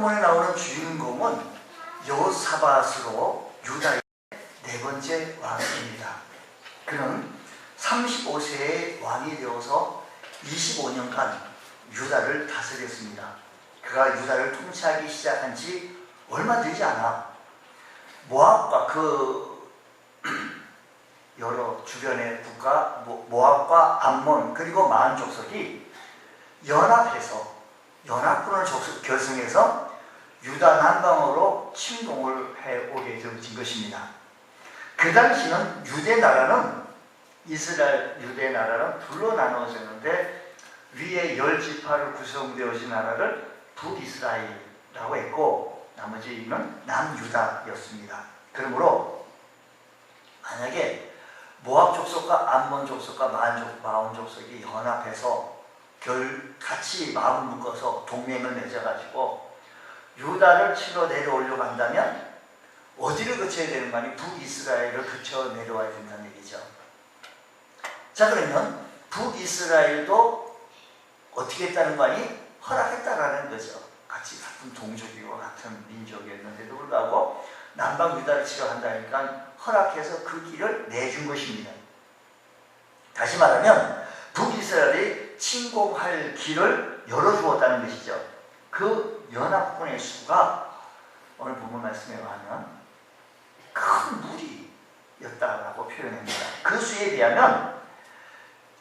본문에 나오는 주인공은 여호사밧으로 유다의 네 번째 왕입니다. 그는 35세의 왕이 되어서 25년간 유다를 다스렸습니다. 그가 유다를 통치하기 시작한 지 얼마 되지 않아 모압과 여러 주변의 국가 모압과 암몬 그리고 마한 족속이 연합군을 결성해서 유다 남방으로 침공을 해오게 된 것입니다. 그 당시는 이스라엘 나라는 둘로 나누어졌는데 위에 10지파로 구성되어진 나라를 북이스라엘이라고 했고 나머지는 남유다였습니다. 그러므로 만약에 모압 족속과 암몬 족속과 마온 족속이 연합해서 같이 마음을 묶어서 동맹을 맺어가지고 유다를 치러 내려오려고 한다면 어디를 거쳐야 되는 거 아니? 북이스라엘을 거쳐 내려와야 된다는 얘기죠. 자, 그러면 북이스라엘도 어떻게 했다는 거 아니? 허락했다라는 거죠. 같은 동족이고 같은 민족이었는데도 불구하고 남방 유다를 치러 간다니까 허락해서 그 길을 내준 것입니다. 다시 말하면 북이스라엘이 침공할 길을 열어주었다는 것이죠. 그 연합군의 수가 오늘 본문 말씀에 의하면 큰 무리였다라고 표현합니다. 그 수에 비하면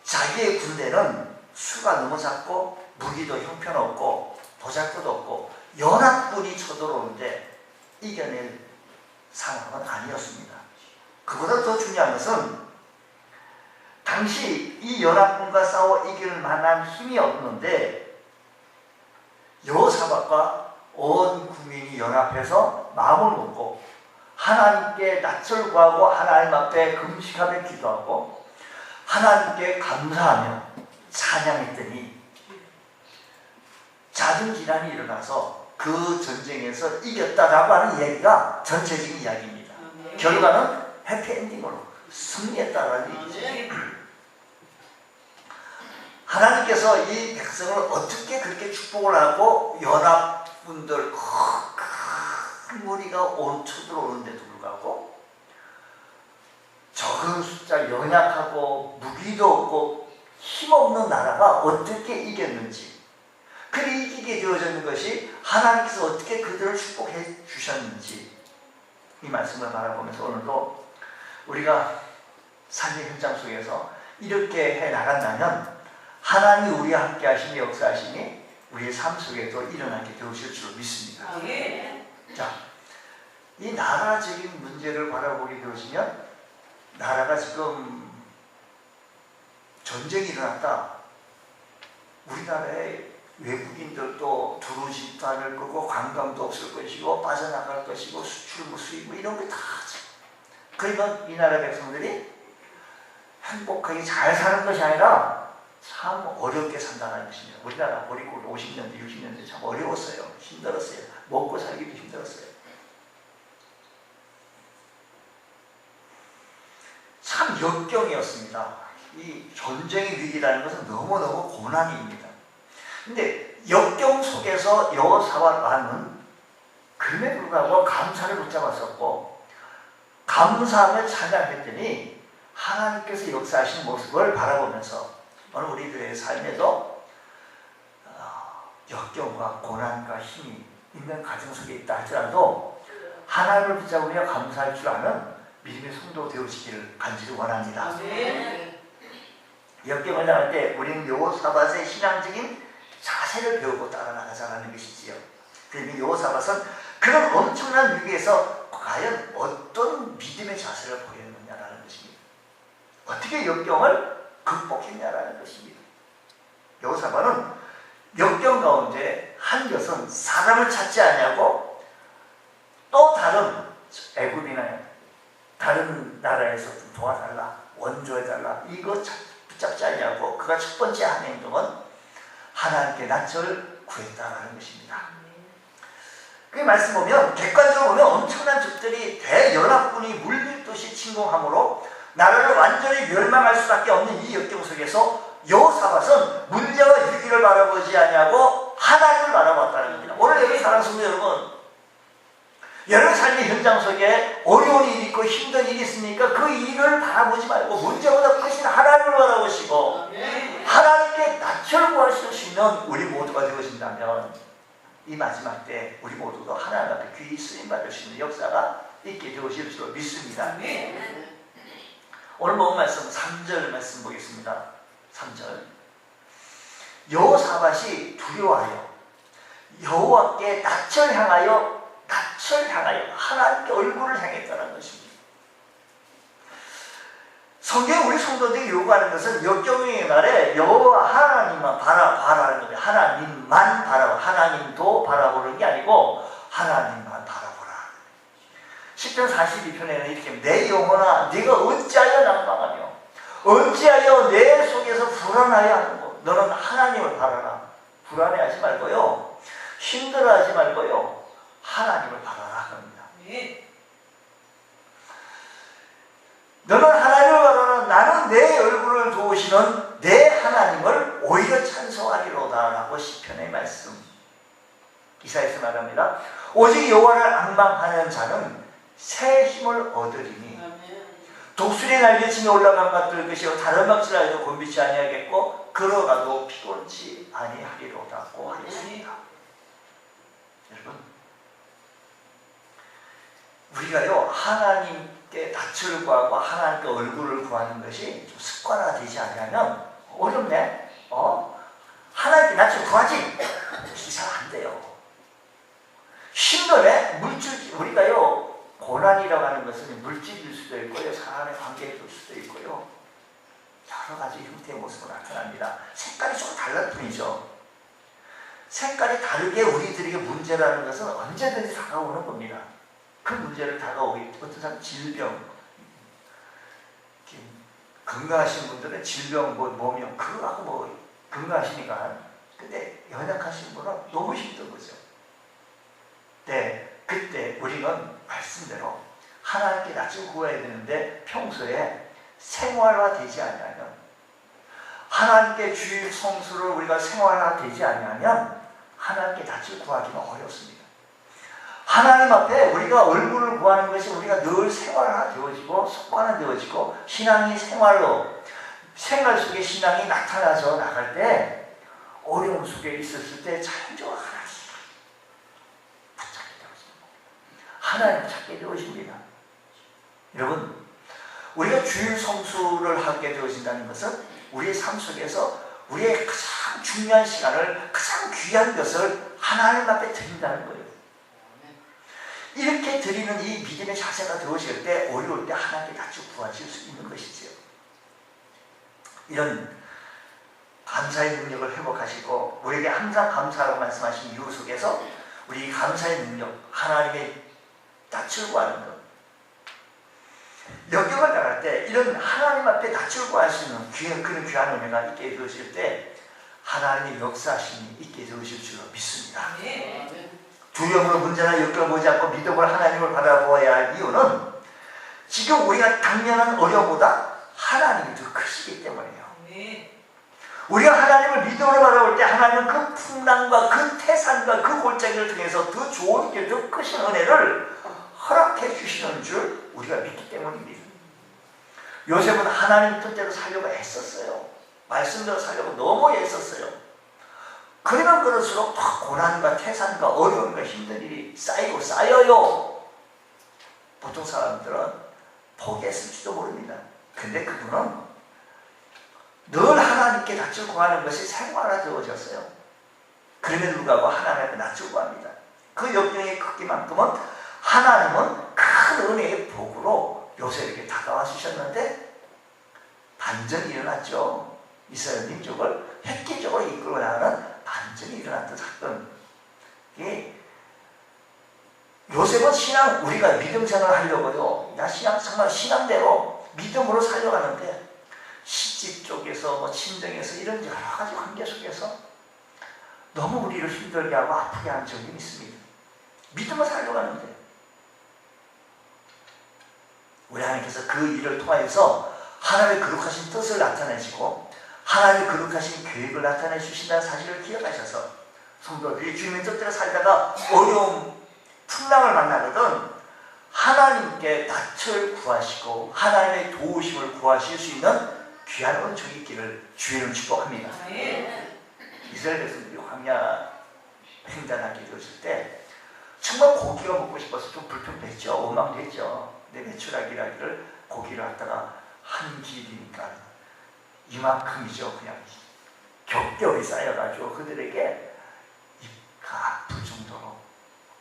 자기의 군대는 수가 너무 작고 무기도 형편없고 보잘것도 없고 연합군이 쳐들어오는데 이겨낼 상황은 아니었습니다. 그보다 더 중요한 것은 당시 이 연합군과 싸워 이길 만한 힘이 없는데 여호사밧과 온 국민이 연합해서 마음을 먹고 하나님께 낯을 구하고 하나님 앞에 금식하며 기도하고 하나님께 감사하며 찬양했더니 작은 기란이 일어나서 그 전쟁에서 이겼다라고 하는 이야기가 전체적인 이야기입니다. 결과는 해피엔딩으로 승리했다라는 얘기죠. 하나님께서 이 백성을 어떻게 그렇게 축복을 하고 연합군들 큰 무리가 쳐들어오는데도 불구하고 적은 숫자 연약하고 무기도 없고 힘없는 나라가 어떻게 이겼는지 그리 이기게 되어지는 것이 하나님께서 어떻게 그들을 축복해 주셨는지 이 말씀을 바라보면서 오늘도 우리가 삶의 현장 속에서 이렇게 해 나간다면 하나님이 우리와 함께 하시니 역사하시니 우리의 삶 속에도 일어나게 되실 줄 믿습니다. 자, 이 나라적인 문제를 바라보게 되시면 나라가 지금 전쟁이 일어났다. 우리나라에 외국인들도 들어오지도 않을 거고 관광도 없을 것이고 빠져나갈 것이고 수출 수입 이런 거 다 하죠. 그러면 이 나라 백성들이 행복하게 잘 사는 것이 아니라 참 어렵게 산다는 것입니다. 우리나라 버리고 50년대, 60년대 참 어려웠어요. 힘들었어요. 먹고 살기도 힘들었어요. 참 역경이었습니다. 이 전쟁의 위기라는 것은 너무너무 고난입니다. 근데 역경 속에서 여호사밧 왕은 그럼에도 불구하고 감사를 붙잡았었고 감사하며 찬양했더니 하나님께서 역사하신 모습을 바라보면서 오늘 우리들의 삶에도 역경과 고난과 힘이 있는 가정 속에 있다 할지라도 하나님을 붙잡으며 감사할 줄 아는 믿음의 성도 되어지기를 간절히 원합니다. 역경을 당할 때 우리는 여호사밧의 신앙적인 자세를 배우고 따라나가자는 것이지요. 그러면 여호사밧은 그런 엄청난 위기에서 과연 어떤 믿음의 자세를 보였느냐라는 것입니다. 어떻게 역경을 극복했냐라는 것입니다. 여호사밧은 역경 가운데 한 것은 사람을 찾지 않냐고 또 다른 애굽이나 다른 나라에서 좀 도와달라, 원조해달라 이거 붙잡지 않냐고 그가 첫 번째 한 행동은 하나님께 낯을 구했다라는 것입니다. 그 말씀 보면 객관적으로 보면 엄청난 적들이 대연합군이 물밀듯이 침공함으로 나라를 완전히 멸망할 수밖에 없는 이 역경 속에서 여호사밧은 문제와 위기를 바라보지 아니하고 하나님을 바라봤다는 겁니다. 오늘 여러분 사랑하는 성도 여러분, 여러분 삶의 현장 속에 어려운 일이 있고 힘든 일이 있으니까 그 일을 바라보지 말고 문제보다 크신 하나님을 바라보시고 하나님께 낯을 구하실 수 있는 우리 모두가 되어진다면 이 마지막 때 우리 모두도 하나님 앞에 귀히 쓰임받을 수 있는 역사가 있게 되어질 줄 믿습니다. 오늘 본 말씀 3절 말씀 보겠습니다. 3절. 여호사밧이 두려워하여 여호와께 낯을 향하여 하나님께 얼굴을 향했다는 것입니다. 성경 우리 성도들이 요구하는 것은 역경의 말에 여호와 하나님만 바라보는 거예요. 하나님만 바라보, 하나님도 바라보는 게 아니고 하나님만 바라보라. 10편 42편에는 이렇게 내 영혼아 네가 어찌하여 낭망하며 어찌하여 내 속에서 불안하여 하는고. 너는 하나님을 바라라. 불안해하지 말고요, 힘들어하지 말고요, 하나님을 바라라 합니다. 너는 하나님을 바라라. 나는 내 얼굴을 도우시는 내 하나님을 오히려 찬송하리로다 라고 시편의 말씀 이사야서 말합니다. 오직 여호와를 앙망하는 자는 새 힘을 얻으리니 독수리 날개치며 올라간 것들 것이요 다른 박질하여도 곤비치 아니하겠고 걸어가도 피곤치 아니하리로다고 하였습니다. 여러분, 우리가요 하나님께 낯을 구하고 하나님께 얼굴을 구하는 것이 좀 습관화되지 않으면 어렵네. 하나님께 낯을 구하지 잘 안 돼요. 힘들네. 물질, 우리가요 고난이라고 하는 것은 물질일 수도 있고요, 사람의 관계일 수도 있고요, 여러 가지 형태의 모습으로 나타납니다. 색깔이 좀 달라질 뿐이죠. 색깔이 다르게 우리들에게 문제라는 것은 언제든지 다가오는 겁니다. 그 문제를 다가오기, 어떤 사람 질병, 건강하신 분들은 질병, 모명, 그거 갖고 건강하시니까. 근데 연약하신 분은 너무 힘든 거죠. 네, 그때 우리는 말씀대로 하나님께 낯을 구해야 되는데 평소에 생활화되지 않으면, 하나님께 주일 성수를 우리가 생활화되지 않으면 하나님께 낯을 구하기는 어렵습니다. 하나님 앞에 우리가 얼굴을 구하는 것이 우리가 늘 생활화되어지고 습관화되어지고 신앙이 생활 속에 신앙이 나타나서 나갈 때, 어려움 속에 있었을 때 자연적으로 하나씩 붙잡게 되어집니다. 하나님을 찾게 되어집니다. 여러분, 우리가 주일 성수를 하게 되어진다는 것은 우리의 삶 속에서 우리의 가장 중요한 시간을, 가장 귀한 것을 하나님 앞에 드린다는 거예요. 이렇게 드리는 이 믿음의 자세가 되어질 때 어려울 때 하나님께 낯을 구하실 수 있는 것이지요. 이런 감사의 능력을 회복하시고 우리에게 항상 감사라고 말씀하신 이유 속에서 우리 감사의 능력, 하나님의 낯을 구하는 것, 역경을 당할 때 이런 하나님 앞에 낯을 구할 수 있는 그런 귀한 은혜가 있게 되어질 때 하나님의 역사하심이 있게 되어질 줄로 믿습니다. 두려움으로 문제나 역경을 보지 않고 믿음으로 하나님을 바라보아야 할 이유는 지금 우리가 당면한 어려움보다 하나님이 더 크시기 때문이에요. 우리가 하나님을 믿음으로 바라볼 때 하나님은 그 풍랑과 그 태산과 그 골짜기를 통해서 더 좋은 길, 더 크신 은혜를 허락해 주시는 줄 우리가 믿기 때문입니다. 요셉은 하나님 뜻대로 살려고 애썼어요. 말씀대로 살려고 너무 애썼어요. 그러면 그럴수록 더 고난과 태산과 어려움과 힘든 일이 쌓이고 쌓여요. 보통 사람들은 포기했을지도 모릅니다. 근데 그분은 늘 하나님께 낯을 구하는 것이 생활화되어졌어요. 그럼에도 불구하고 하나님께 낯을 구합니다. 그 역경의 크기만큼은 하나님은 큰 은혜의 복으로 요셉에게 다가와 주셨는데 반전이 일어났죠. 이스라엘 민족을 획기적으로 이끌고 나가는 반전이 일어났던 사건. 요셉은 신앙, 우리가 믿음 생활을 하려고요, 정말 신앙대로 믿음으로 살려가는데 시집 쪽에서 친정에서 이런 여러 가지 관계 속에서 너무 우리를 힘들게 하고 아프게 하는 적이 있습니다. 믿음을 살려가는데 우리 하나님께서 그 일을 통하여서 하나님의 거룩하신 뜻을 나타내시고 하나님의 거룩하신 계획을 나타내 주신다는 사실을 기억하셔서 성도들이 주님의 뜻대로 살다가 어려움, 풍랑을 만나거든 하나님께 낯을 구하시고 하나님의 도우심을 구하실 수 있는 귀한 은총이 있기를 주의는 축복합니다. 이스라엘 백성들이 광야 횡단하게 되었을 때 정말 고기가 먹고 싶어서 좀 불평했죠. 원망됐죠. 내 메추라기를 고기를 갖다가 한 길이니까 이만큼이죠. 그냥 겹겹이 쌓여가지고 그들에게 입가 아플 정도로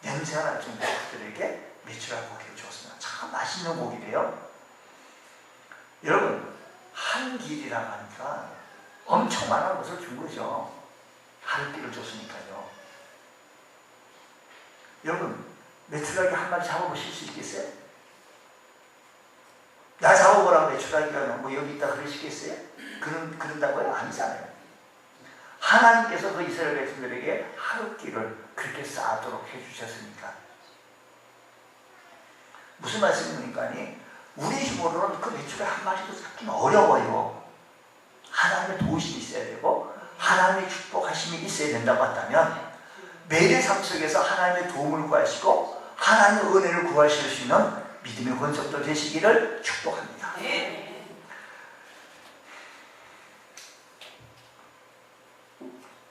냄새가 날 정도로 그들에게 메추라기 고기를 줬습니다. 참 맛있는 고기래요. 여러분 한 길이라고 하니까 엄청 많은 것을 준 거죠. 한 끼를 줬으니까요. 여러분 메추라기 한 마리 잡아보실 수 있겠어요? 나 잡아보라고 메추라기가 뭐 여기 있다 그러시겠어요? 그런다고요? 아니잖아요. 하나님께서 그 이스라엘 백성들에게 하루 끼를 그렇게 쌓도록 해주셨으니까. 무슨 말씀입니까? 우리 힘으로는 그 메추라기 한 마리도 잡기는 어려워요. 하나님의 도우심이 있어야 되고 하나님의 축복하심이 있어야 된다고 한다면 매일의 삶 속에서 하나님의 도움을 구하시고 하나님의 은혜를 구하실 수 있는 믿음의 권속도 되시기를 축복합니다.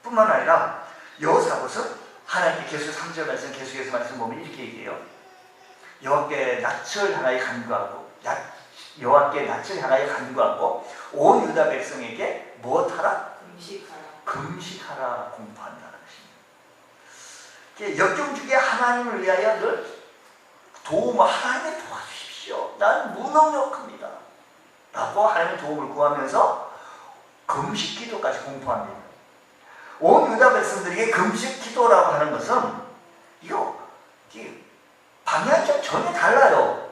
뿐만 아니라 여호사밧은 하나님께 계속 3절 말씀 계속해서 말씀 보면 이렇게 얘기해요. 여호와께 낯을 향하여 간구하고 여호와께 낯을 향하여 간구하고 온 유다 백성에게 무엇하라? 금식하라 공포한다는 것입니다. 역경중에 하나님을 위하여 늘 하나님의 도와주십시오. 난 무능력합니다. 라고 하나님의 도움을 구하면서 금식 기도까지 공포합니다. 온 유다 백성들에게 금식 기도라고 하는 것은 방향이 좀 전혀 달라요.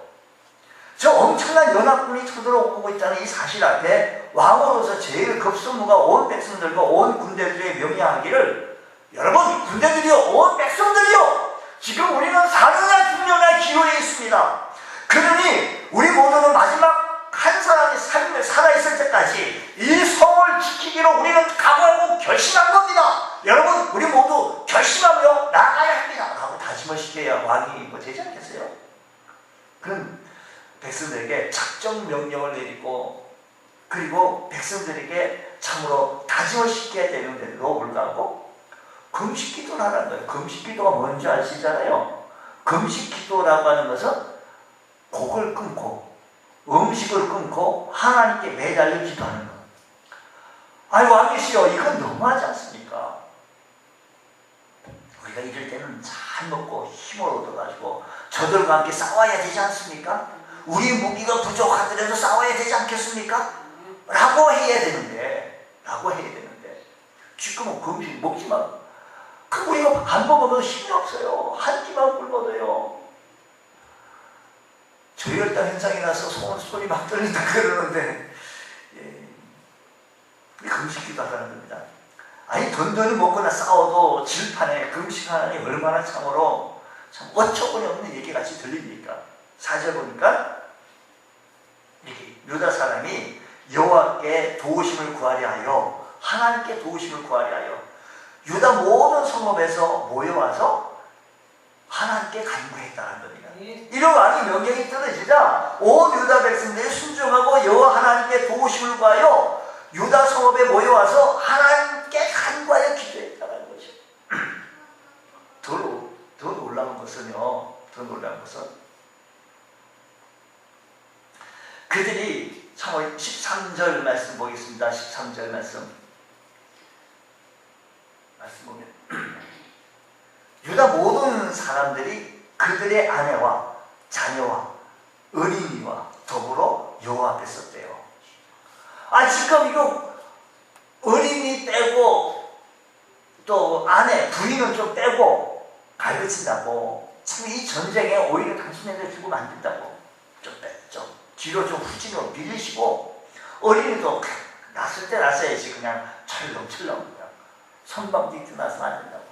저 엄청난 연합군이 쳐들어오고 있다는 이 사실 앞에 왕으로서 제일 급선무가 온 백성들과 온 군대들에게 명령하기를 여러분 군대들이요 온 백성들이요 지금 우리는 사느냐 죽느냐 기로에 있습니다. 그러니 우리 모두는 마지막 한 사람이 살아있을 때까지 이 성을 지키기로 우리는 각오하고 결심한 겁니다. 여러분 우리 모두 결심하며 나가야 합니다 라고 다짐을 시켜야 왕이 되지 않겠어요? 그런 백성들에게 작정 명령을 내리고 그리고 백성들에게 참으로 다짐을 시켜야 되는데도 불구하고 금식기도를 하라는 거예요. 금식기도가 뭔지 아시잖아요. 금식기도라고 하는 것은 곡을 끊고 음식을 끊고 하나님께 매달려 기도하는 거예요. 아니 왕이시여 이건 너무하지 않습니까? 우리가 이럴 때는 잘 먹고 힘을 얻어가지고 저들과 함께 싸워야 되지 않습니까? 우리 무기가 부족하더라도 싸워야 되지 않겠습니까? 라고 해야 되는데 지금은 금식 먹지 마. 그 우리가 안 먹으면 힘이 없어요. 한 끼만 굶어도요. 저혈당 현상이 나서 손이 막 떨린다 그러는데 금식기도 하라는 겁니다. 아니 던던히 먹거나 싸워도 질판에 금식하는 얼마나 참으로 참 어처구니 없는 얘기같이 들립니까? 4절 보니까 이렇게 유다 사람이 여호와께 도우심을 구하려 하여 하나님께 도우심을 구하려 하여 유다 모든 성읍에서 모여와서 하나님께 간구했다는 겁니다. 이런 왕의 명령이 떨어지자 온 유다 백성들이 순종하고 여호와 하나님께 도우심을 구하여 유다 성읍에 모여와서 하나님께 간구하여 기도했다는 거죠. 더 놀라운 것은요. 그들이 참 13절 말씀 보겠습니다. 13절 말씀 보면 유다 모든 사람들이 그들의 아내와 자녀와 어린이와 더불어 여호와 앞에 섰대요. 지금 이거 어린이 빼고 또 아내 부인은 좀 빼고 가르친다고 참 이 전쟁에 오히려 당신네들 죽으면 안 된다고 좀 뒤로 좀 후진으로 밀리시고 어린이도 났을 때 났어야지 그냥 철렁철렁 선방 뒤로 나서면 안 된다고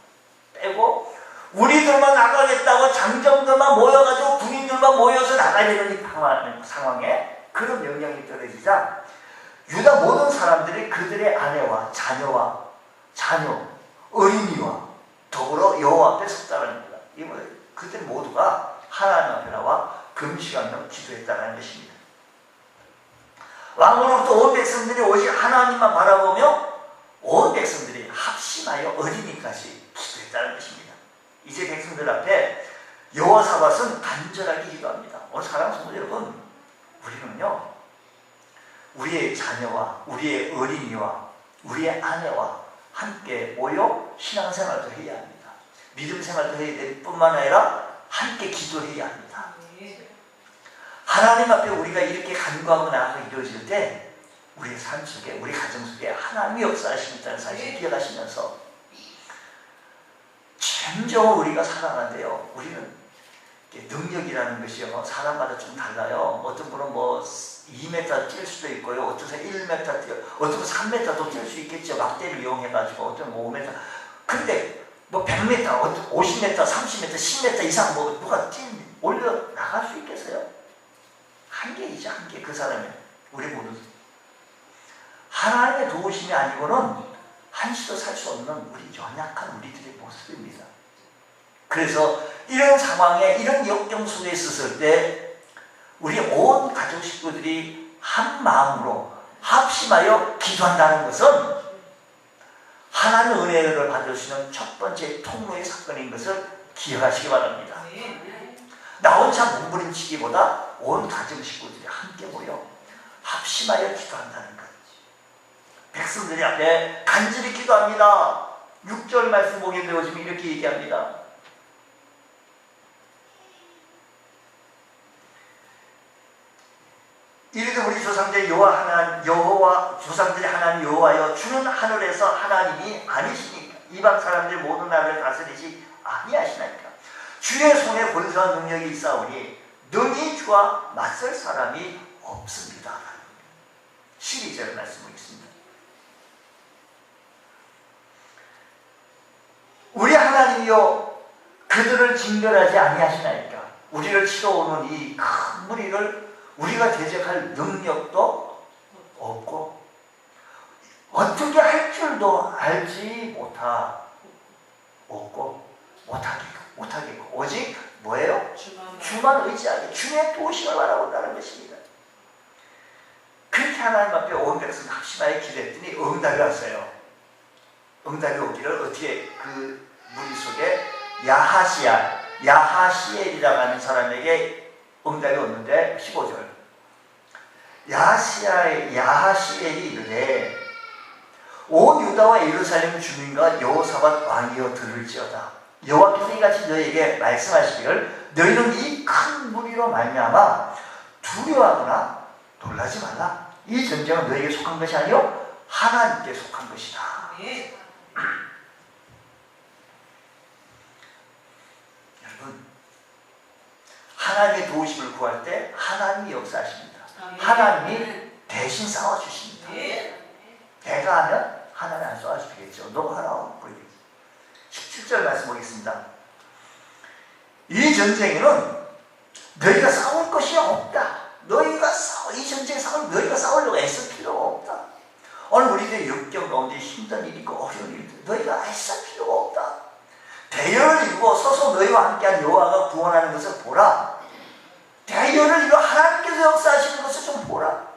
빼고 우리들만 나가겠다고 장정들만 모여가지고 군인들만 모여서 나가야 되는 이 상황에 그런 명령이 떨어지자 유다 모든 사람들이 그들의 아내와 자녀, 어린이와 더불어 여호와 앞에 섰다는 겁니다. 이 뭐 그들 모두가 하나님 앞에 나와 금식하며 기도했다는 것입니다. 왕으로부터 온 백성들이 오직 하나님만 바라보며 온 백성들이 합심하여 어린이까지 기도했다는 것입니다. 이제 백성들 앞에 여호사밧은 간절하게 기도합니다. 오늘 사랑하는 성도 여러분, 우리는요, 우리의 자녀와 우리의 어린이와 우리의 아내와 함께 모여 신앙생활도 해야 합니다. 믿음생활도 해야 될 뿐만 아니라 함께 기도해야 합니다. 하나님 앞에 우리가 이렇게 간구하고 나아가 이루어질 때 우리의 삶 속에, 우리 가정 속에 하나님이 역사하시고 있다는 사실을 기억하시면서 진정 우리가 살아가는데요, 우리는 능력이라는 것이요, 사람마다 좀 달라요. 어떤 분은 뭐 2m 뛸 수도 있고요, 어떤 사람은 1m 뛰어, 어떤 분은 3m도 뛸 수 있겠죠. 막대를 이용해가지고. 어떤 뭐 5m. 근데 뭐 100m, 50m, 30m, 10m 이상 뭐 누가 올려 나갈 수 있겠어요? 한계이죠, 한계. 그 사람이. 우리 모두. 하나님의 도우심이 아니고는 한시도 살 수 없는 우리 연약한 우리들의 모습입니다. 그래서 이런 상황에, 이런 역경 속에 있었을 때 우리 온 가족 식구들이 한 마음으로 합심하여 기도한다는 것은 하나님의 은혜를 받을 수 있는 첫 번째 통로의 사건인 것을 기억하시기 바랍니다. 나 혼자 몸부림치기보다 온 가정 식구들이 함께 모여 합심하여 기도한다는 것. 백성들이 앞에 간절히 기도합니다. 6절 말씀 보게 되어지면 이렇게 얘기합니다. 이르되 우리 조상들의 여호와 조상들의 하나님 여호와여, 주는 하늘에서 하나님이 아니시니까 이방 사람들 모든 나라를 다스리지 아니하시나이까. 주의 손에 권세와 능력이 있사오니 능히 주와 맞설 사람이 없습니다. 12절 말씀 보겠습니다. 우리 하나님이여, 그들을 징벌하지 아니하시나이까. 우리를 치러오는 이 큰 무리를 우리가 대적할 능력도 없고 어떻게 할 줄도 알지 못하겠고 오직 뭐예요? 주만 의지하게 주의 도우심을 바라본다는 것입니다. 그렇게 하나님 앞에 온 백성 합심하여 기도했더니 응답이 왔어요. 응답이 오기를 어떻게, 그 무리 속에 야하시엘이라고 하는 사람에게 응답이 왔는데 15절. 야하시엘이 이르되 온 유다와 예루살렘 주민과 여호사밧 왕이여 들을지어다. 여호와께서 이같이 너희에게 말씀하시기를 너희는 이 큰 무리로 말미암아 두려워하거나 놀라지 말라. 이 전쟁은 너희에게 속한 것이 아니요 하나님께 속한 것이다. 여러분, 하나님의 도우심을 구할 때 하나님이 역사하십니다. 하나님이 대신 싸워주십니다. 내가 하면 하나님 안 싸워주겠죠. 너가 하라고 그러겠죠. 17절 말씀 보겠습니다. 이 전쟁에는 너희가 싸울 것이 없다. 이 전쟁에 너희가 싸우려고 애쓸 필요가 없다. 오늘 우리들의 역경 가운데 힘든 일이 있고 어려운 일이 있다. 너희가 애쓸 필요가 없다. 대열을 이루고 서서 너희와 함께한 여호와가 구원하는 것을 보라. 대열을 이루어 하나님께서 역사하시는 것을 좀 보라.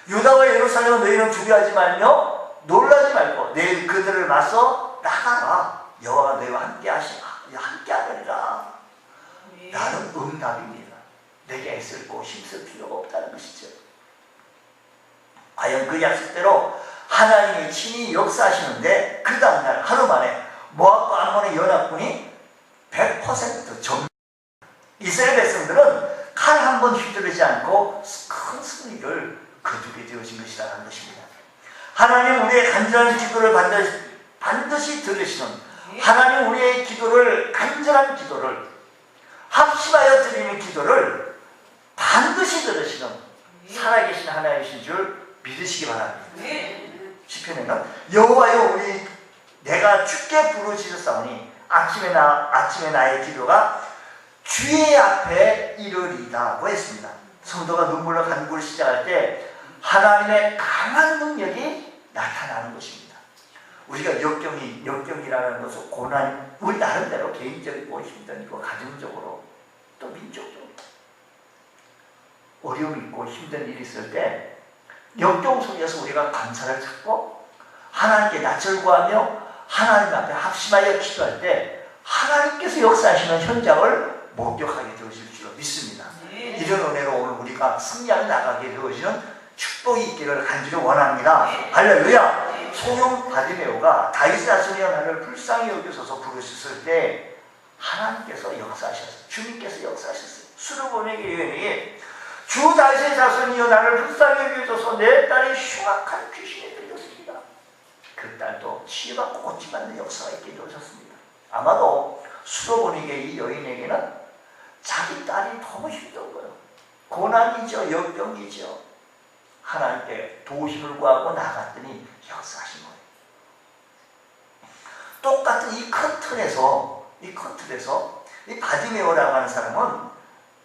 유다와 예루살렘은 너희는 두려워하지 말며 놀라지 말고 내일 그들을 맞서 나가라. 여호와가 너희와 함께하느니라. 나는 응답입니다. 내게 애쓸고 힘쓸 필요가 없다는 것이죠. 과연 그 약속대로 하나님이 친히 역사하시는데 그 다음날 하루 만에 모압과 암몬의 연합군이 100% 점. 이스라엘 백성들은 칼 한 번 휘두르지 않고 큰 승리를 거두게 되어진 것이라는 것입니다. 하나님 우리의 간절한 기도를 반드시 들으시는, 하나님 우리의 기도를, 간절한 기도를, 합심하여 드리는 기도를 반드시 들으시는 살아계신 하나님이신 줄 믿으시기 바랍니다. 시편에는 여호와여 내가 주께 부르짖었사오니 아침에 나의 기도가 주의 앞에 이르리다고 했습니다. 성도가 눈물로 간구를 시작할 때 하나님의 강한 능력이 나타나는 것입니다. 우리가 역경이라는 것은 고난, 우리 나름대로 개인적이고 힘든 거, 가정적으로 또 민족적으로 어려움이 있고 힘든 일이 있을 때 역경 속에서 우리가 감사를 찾고 하나님께 낯을 구하며 하나님 앞에 합심하여 기도할 때 하나님께서 역사하시는 현장을 목격하게 되어질 줄 믿습니다. 이런 은혜로 오늘 우리가 승리하며 나가게 되어지는 축복이 있기를 간절히 원합니다. 할렐루야. 소용 바디메오가 다윗의 자손이여 나를 불쌍히 여기소서 부르셨을 때 하나님께서 역사하셨어요. 주님께서 역사하셨어요. 수르본에게 예언이 주 다윗의 자손이여 나를 불쌍히 여기소서 내 딸이 흉악한 귀신에 들렸습니다. 그 딸도 치유받고 고침받는 역사가 있게 되어졌습니다. 아마도 수르본에게 이 여인에게는 자기 딸이 너무 힘든 거예요. 고난이죠. 역경이죠. 하나님께 도심을 구하고 나갔더니 역사하신 거예요. 똑같은 이 큰 틀에서 이 바디메오라고 하는 사람은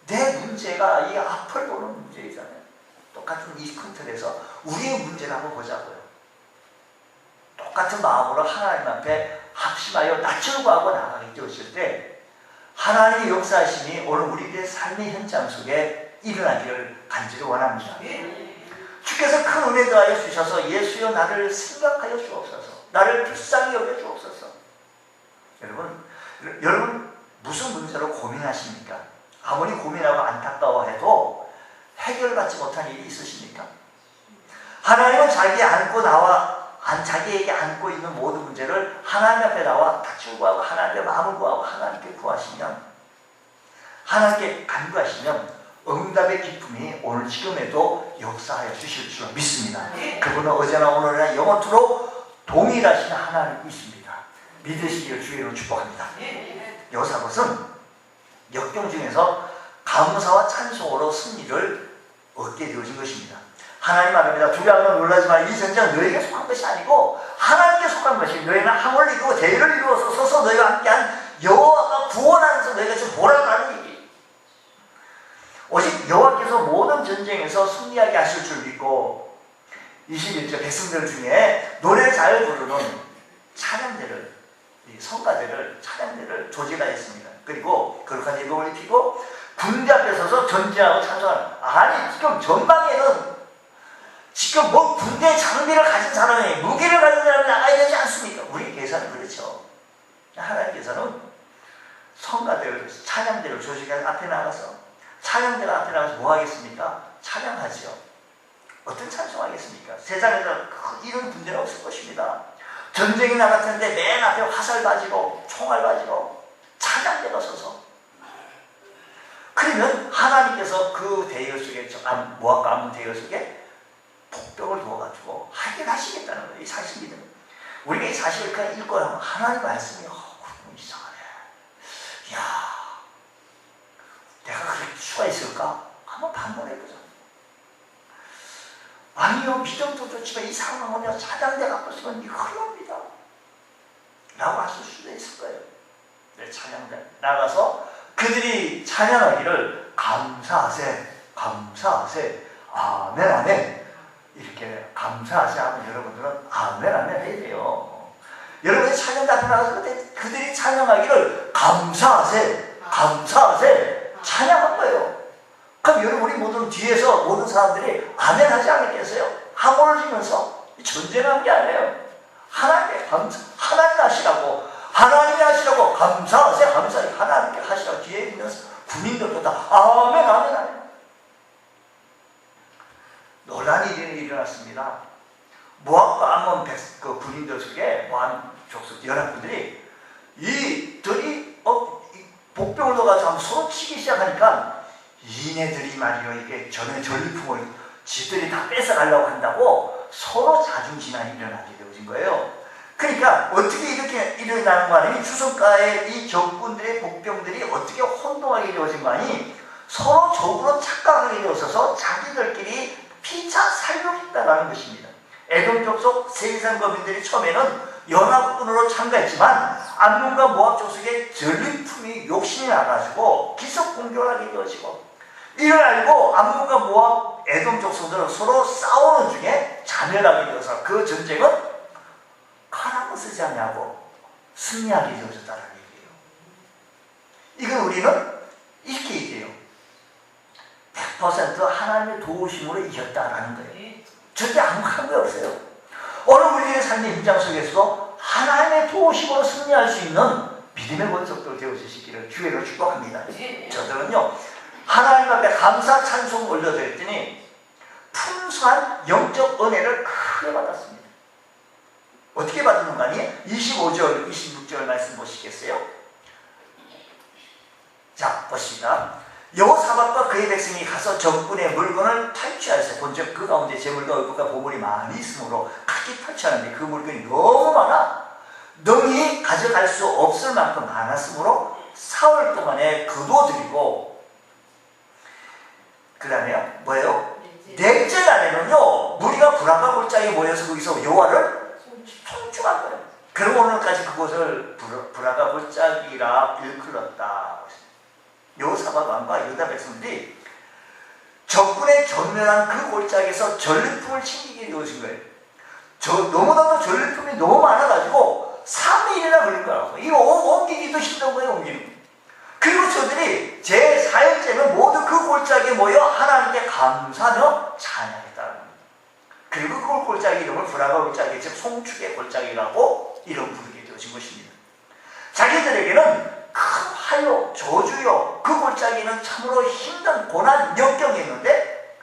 내 문제가 이 앞을 보는 문제이잖아요. 똑같은 이 큰 틀에서 우리의 문제를 한번 보자고요. 똑같은 마음으로 하나님 앞에 합심하여 낯을 구하고 나가게 되었을 때 하나님의 역사하심이 오늘 우리의 삶의 현장 속에 일어나기를 간절히 원합니다. 주께서 큰 은혜 더하여 주셔서 예수여 나를 생각하여 주옵소서. 나를 불쌍히 여겨 주옵소서. 여러분 무슨 문제로 고민하십니까? 아무리 고민하고 안타까워해도 해결받지 못한 일이 있으십니까? 하나님은 자기에게 안고 있는 모든 문제를 하나님 앞에 나와 낯을 구하고 하나님의 마음을 구하고 하나님께 구하시면, 하나님께 간구하시면 응답의 기쁨이 오늘 지금에도 역사하여 주실 줄 믿습니다. 그분은 어제나 오늘이나 영원토록 동일하신 하나님이십니다. 믿으시기를 주의로 축복합니다. 여호사밧은 역경 중에서 감사와 찬송으로 승리를 얻게 되어진 것입니다. 하나님 말합니다. 두려워하면 놀라지 마. 이 전쟁은 너에게 속한 것이 아니고 하나님께 속한 것이. 너희는 함을 이루고 대의를 이루어서 서서 너희와 함께한 여호와가 구원하면서 너희가 지금 보라고 하는 얘기. 오직 여호와께서 모든 전쟁에서 승리하게 하실 줄 믿고 21절 백성들 중에 노래 잘 부르는 찬양대를, 성가대를, 찬양대를 조직하였습니다. 그리고 거룩한 예복을 입히고 군대 앞에 서서 전쟁하고 찬송하는. 아니 지금 전방에는 지금 뭐 군대 장비를 가진 사람이, 무기를 가진 사람이 나가야 되지 않습니까? 우리 계산은 그렇죠. 하나님께서는 성가대를, 찬양대를 조직해서 앞에 나가서, 찬양대가 앞에 나가서 뭐 하겠습니까? 찬양하죠. 어떤 찬송하겠습니까? 세상에서 이런 군대는 없을 것입니다. 전쟁이 나갔는데 맨 앞에 화살 가지고 총알 가지고 찬양대가 서서, 그러면 하나님께서 그 대열 속에, 모압과 암몬 대열 속에 복병을 두어가지고 하긴 하시겠다는 거예요. 이 사실 믿음. 우리가 이 사실을 그냥 읽고 하면 하나님 말씀이 그럼 이상하네. 이야, 내가 그럴 수가 있을까? 한번 반문해보자. 아니요, 믿음도 좋지만 이 상황은요, 찬양대 갖고 있으면 흐릅니다 라고 하실 수도 있을 거예요. 네, 찬양대 나가서 그들이 찬양하기를 감사하세, 감사하세, 아멘, 아멘. 이렇게 감사하세 하면 여러분들은 아멘, 아멘 해야 돼요. 여러분이 찬양대 앞에 나가서 그들이 찬양하기를 감사하세, 감사하세 찬양한 거예요. 그럼 여러분, 우리 모든 뒤에서 모든 사람들이 아멘 하지 않겠어요? 함호를 지면서 전쟁한 게 아니에요. 하나님께 감사, 하나님 하시라고, 하나님이 하시라고 감사하세요, 감사해, 하나님께 하시라고. 뒤에 있는 군인들도 다 아멘, 아멘, 아멘. 논란이 일어났습니다. 모압과 암몬 그 군인들 속에 모압 족속 연합군들이 이들이 복병을 넣어가지고 서로 치기 시작하니까 이네들이 말이요, 이게 전에 전리품을 지들이 다 뺏어가려고 한다고 서로 자중진환이 일어나게 되어진 거예요. 그러니까 어떻게 이렇게 일어나는 거 아니니? 주성가의 이 적군들의 복병들이 어떻게 혼동하게 되어진 거 아니? 서로 적으로 착각하게 되어서 자기들끼리 피차 살육했다라는 것입니다. 에돔 족속 세이산 거민들이 처음에는 연합군으로 참가했지만 암몬과 모압 족속의 전리품이 욕심이 나가지고 기습 공격을 하게 되어지고, 이를 알고 암몬과 모압, 에돔 족속들은 서로 싸우는 중에 자멸하게 되어서 그 전쟁은 가나안 승리하게 되어졌다는 얘기예요. 이건 우리는 이렇게 얘기해요. 100% 하나님의 도우심으로 이겼다라는 거예요. 절대 아무한 게 없어요. 오늘 우리의 삶의 현장 속에서도 하나님의 도우심으로 승리할 수 있는 믿음의 권속들 되어주시기를 주의로 축복합니다. 저들은요, 하나님 앞에 감사 찬송 올려드렸더니 풍성한 영적 은혜를 크게 받았습니다. 어떻게 받았는가 하니 25절, 26절 말씀 보시겠어요? 자, 보십니다. 여호사밧과 그의 백성이 가서 적군의 물건을 탈취하였어요. 본즉 그 가운데 재물과 의복과 보물이 많이 있으므로 크게 탈취하는데 그 물건이 너무 많아 능히 가져갈 수 없을 만큼 많았으므로 사흘 동안에 거둬들이고, 그 다음에요 뭐예요? 넷째 날에는요 무리가 불화가 골짜기에 모여서 거기서 여호와를 송축한 거예요. 그리고 오늘까지 그곳을 불화가 골짜기라 일컬었다. 여호사밧 왕과 유다 백성들이 적군의 전멸한 그 골짜기에서 전리품을 챙기게 되어진 거예요. 너무나도 전리품이 너무 많아가지고 3일이나 걸린 거라고. 이거 옮기기도 힘든 거예요, 옮기는. 그리고 저들이 제4일째는 모두 그 골짜기에 모여 하나님께 감사하며 찬양했다는 겁니다. 그리고 그 골짜기 이름을 불화가 골짜기, 즉 송축의 골짜기라고 이름 부르게 되어진 것입니다. 자기들에게는 큰 화요, 저주요, 그 골짜기는 참으로 힘든 고난, 역경이었는데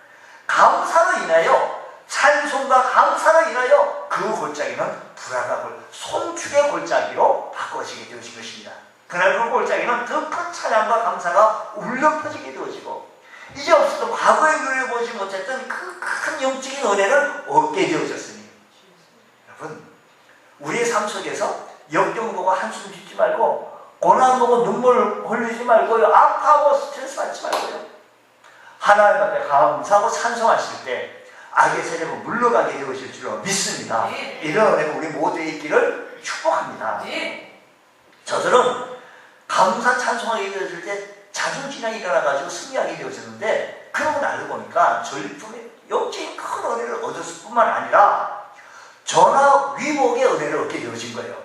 감사로 인하여, 찬송과 감사로 인하여 그 골짜기는 불화가 송축의 골짜기로 바꿔지게 되어진 것입니다. 그날 그 골짜기는 더 큰 찬양과 감사가 울려 퍼지게 되어지고, 이제 없었던 과거에 누려보지 못했던 그 큰 영적인 은혜를 얻게 되어졌으니, 여러분, 우리의 삶 속에서 역경 보고 한숨 짓지 말고, 고난 보고 눈물 흘리지 말고요, 아파하고 스트레스 받지 말고요, 하나님 앞에 감사하고 찬송하실 때 악의 세력은 물러가게 되어질 줄로 믿습니다. 이런 은혜가 우리 모두에 있기를 축복합니다. 저들은 감사 찬송하게 되어질 때 자중지장이 일어나가지고 승리하게 되어졌는데, 그러고 나를 보니까 전리품의 영적인 큰 은혜를 얻었을 뿐만 아니라 전하 위복의 은혜를 얻게 되어진 거예요.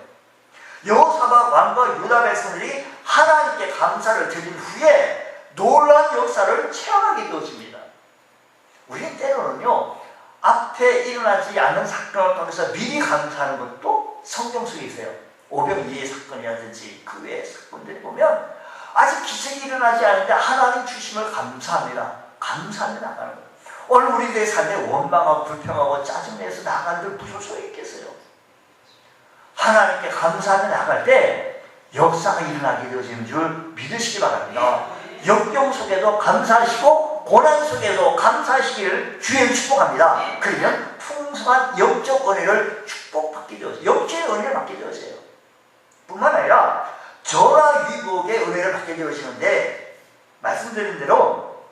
여호사밧 왕과 유다 백성들이 하나님께 감사를 드린 후에 놀라운 역사를 체험하게 되어집니다. 우리는 때로는요, 앞에 일어나지 않은 사건을 통해서 미리 감사하는 것도 성경 속에 있어요. 오병이의 사건이라든지 그 외의 사건들을 보면 아직 기적이 일어나지 않는데 하나님 주심을 감사합니다. 감사하며 나가는 거예요. 오늘 우리들의 삶에 원망하고 불평하고 짜증내서 나가는데 무슨 소리 있겠어요? 하나님께 감사하며 나갈 때 역사가 일어나게 되어지는 줄 믿으시기 바랍니다. 역경 속에도 감사하시고 고난 속에도 감사하시기를 주의 축복합니다. 그러면 풍성한 영적 은혜를 축복받게 되어져요. 영적인 은혜를 받게 되어져요. 뿐만 아니라 전하 위복의 은혜를 받게 되어지는데, 말씀드린 대로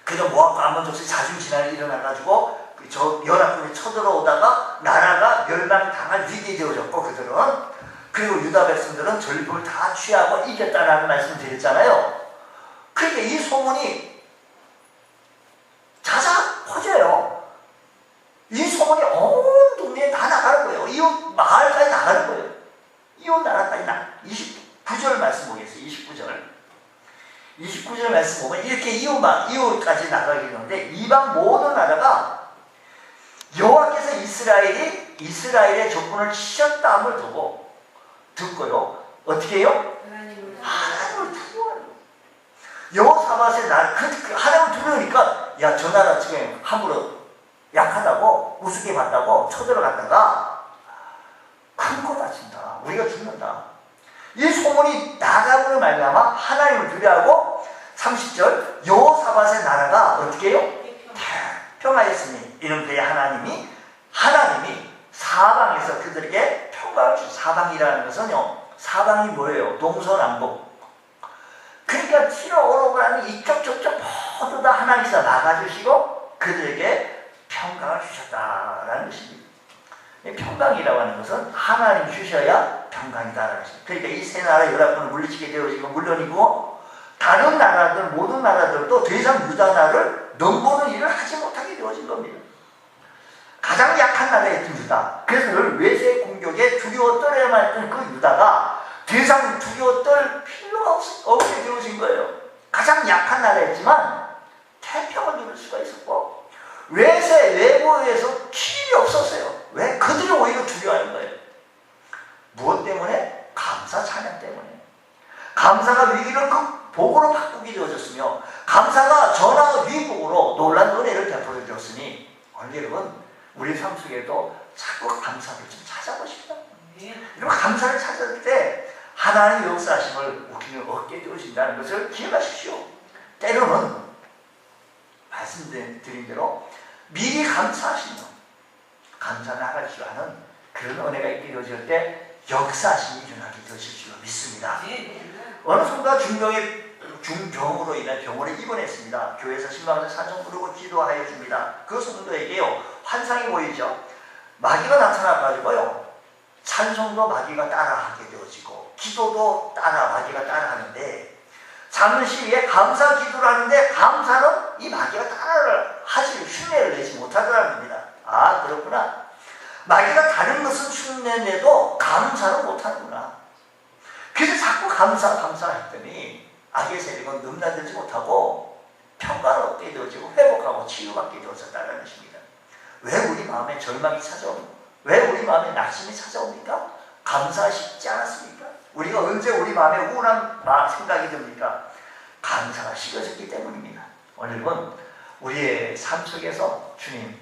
그저 모압과 암몬 족속이 자중지난이 일어나가지고 저 연합군이 쳐들어오다가 나라가 멸망당할 위기에 되어졌고, 그들은, 그리고 유다 백성들은 전리품을 다 취하고 이겼다는 말씀을 드렸잖아요. 그러니까 이 소문이 자작 퍼져요. 이 소문이 온 동네에 다 나가는 거예요. 이웃 마을까지 나가는 거예요. 이웃 나라까지 29절 말씀 보겠어요. 29절 말씀 보면 이렇게 이웃까지 나가게 되는데, 이방 모든 나라가 여호와께서 이스라엘의 적군을 치셨다함을 듣고요. 어떻게 해요? 하나님을 두려워하는 거예요. 여호사밧의 하나님을 두려우니까, 야, 저 나라 지금 함부로 약하다고 우습게 봤다고 쳐들어갔다가 큰 거 다친다, 우리가 죽는다, 이 소문이 나감으로 말미암아 하나님을 두려워하고, 30절 여호사밧의 나라가 어떻게 해요? 평화했으니 이는 그의 하나님이 사방에서 그들에게 평화를 주시. 사방이라는 것은요, 사방이 뭐예요? 동서남북. 그러니까 치러 오라고 하는 이쪽 저쪽 모두 다 하나님께서 막아주시고 그들에게 평강을 주셨다라는 것입니다. 평강이라고 하는 것은 하나님 주셔야 평강이다라는 것입니다. 그러니까 이 세 나라 연합군을 물리치게 되어지고 물론이고, 다른 나라들, 모든 나라들도 더 이상 유다나를 넘보는 일을 하지 못하게 되어진 겁니다. 가장 약한 나라였던 유다. 그래서 늘 외세 공격에 두려워 떨어야만 했던 그 유다가 더 이상 두려워 떨 필요가 없게 되어진 거예요. 가장 약한 나라였지만 태평을 누릴 수가 있었고 외세 외부에서 기일이 없었어요. 왜? 그들이 오히려 두려워하는 거예요. 무엇 때문에? 감사 찬양 때문에. 감사가 위기를 복으로 바꾸게 되어졌으며 감사가 전화가 위복으로 놀란 은혜를 베풀어 주었으니 오늘 여러분 우리 삶 속에도 자꾸 감사를 좀 찾아보십시오. 여러분 감사를 찾을 때 하나님의 역사하심을 우리는 얻게 되어진다는 것을 기억하십시오. 때로는 말씀드린 대로 미리 감사하시며 감사 나갈 줄 아는 그런 은혜가 있게 되어질 때 역사하심이 일어나게 되어질 줄 믿습니다. 어느 순간 중병으로 인해 병원에 입원했습니다. 교회에서 신방에서 찬송 부르고 기도하여 줍니다. 그 성도에게요 환상이 보이죠. 마귀가 나타나가지고요 찬송도 마귀가 따라하게 되어지고 기도도 마귀가 따라하는데 잠시 후에 감사 기도를 하는데 감사는 이 마귀가 따라를 하지 흉내를 내지 못하더라는 겁니다. 아 그렇구나. 마귀가 다른 것은 흉내내도 감사는 못하는구나. 그래서 자꾸 감사했더니 악의 세력은 넘나들지 못하고 평화롭게 되어지고 회복하고 치유받게 되어졌다는 것입니다. 왜 우리 마음에 절망이 찾아옵니까? 왜 우리 마음에 낙심이 찾아옵니까? 감사 쉽지 않았습니까? 우리가 언제 우리 마음에 우울한 생각이 듭니까? 감사가 식어졌기 때문입니다. 오늘은 우리의 삶 속에서 주님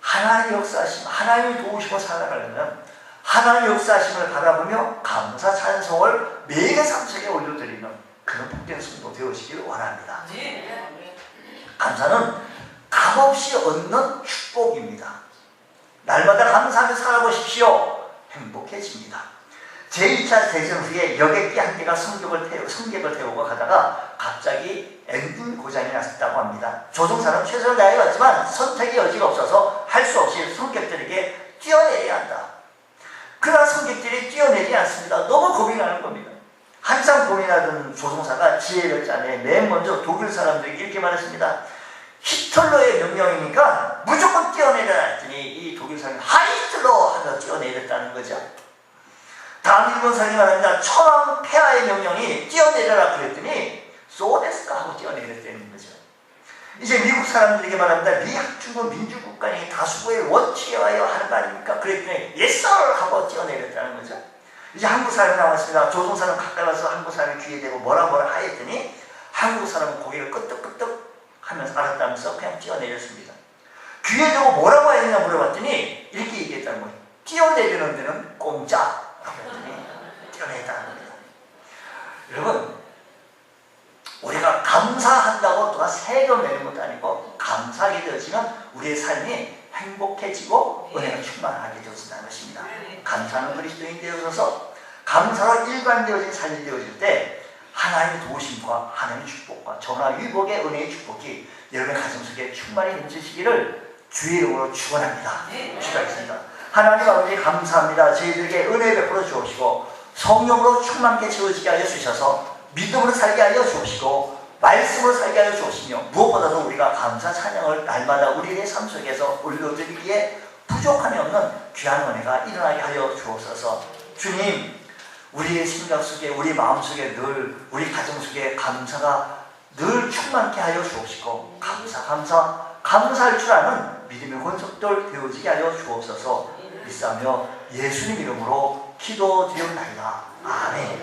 하나님의 역사하심, 하나님이 도우시고 살아가려면 하나님의 역사하심을 바라보며 감사 찬송을 매일의 삶 속에 올려드리는 그런 복된 성도 되어지기를 원합니다. 감사는 값없이 얻는 축복입니다. 날마다 감사하며 살아보십시오. 행복해집니다. 제2차 대전 후에 여객기 한 개가 승객을 태우고 가다가 갑자기 엔진 고장이 났다고 합니다. 조종사는 최선을 다해왔지만 선택의 여지가 없어서 할 수 없이 승객들에게 뛰어내려야 한다. 그러나 승객들이 뛰어내리지 않습니다. 너무 겁이 나는 겁니다. 한참 고민하던 조종사가 지혜를 짜내 맨 먼저 독일 사람들에게 이렇게 말했습니다. 히틀러의 명령이니까 무조건 뛰어내려라 했더니 이 독일 사람이 하이틀러 하며 뛰어내렸다는 거죠. 다음 일본 사람이 말합니다. 천황 폐하의 명령이 뛰어내려라 그랬더니 소데스카 하고 뛰어내렸다는 거죠. 이제 미국 사람들에게 말합니다. 미학중국 민주국가니 다수구의 원칙하여 하는 거 아닙니까? 그랬더니 yes sir 하고 뛰어내렸다는 거죠. 이제 한국 사람이 나왔습니다. 조종사는 가까이 와서 한국 사람이 귀에 대고 뭐라 하였더니 한국 사람은 고개를 끄덕끄덕 하면서 알았다면서 그냥 뛰어내렸습니다. 귀에 대고 뭐라고 했느냐 물어봤더니 이렇게 얘기했다는 거예요. 뛰어내리는 데는 공짜 라고 했더니 뛰어내렸다는 겁니다. 여러분 우리가 감사한다고 누가 세금 내는 것도 아니고 감사하게 되어지면 우리의 삶이 행복해지고 은혜가 충만하게 되어진다는 것입니다. 감사는 그리스도인 되어져서 감사로 일관되어진 삶이 되어질 때 하나님의 도우심과 하나님의 축복과 전화위복의 은혜의 축복이 여러분의 가정 속에 충만히 넘치시기를 주의 이름으로 축원합니다. 기도하겠습니다. 하나님 아버지 감사합니다. 저희들에게 은혜 베풀어 주옵시고 성령으로 충만케 채워지게 하여 주셔서 믿음으로 살게 하여 주옵시고 말씀으로 살게 하여 주옵시며 무엇보다도 우리가 감사 찬양을 날마다 우리의 삶 속에서 올려드리기에 부족함이 없는 귀한 은혜가 일어나게 하여 주옵소서. 주님 우리의 심령 속에 우리 마음 속에 늘 우리 가정 속에 감사가 늘 충만케 하여 주옵시고 감사할 줄 아는 믿음의 혼석들 되어지게 하여 주옵소서. 믿사며 예수님 이름으로 기도드리옵나이다. 아멘.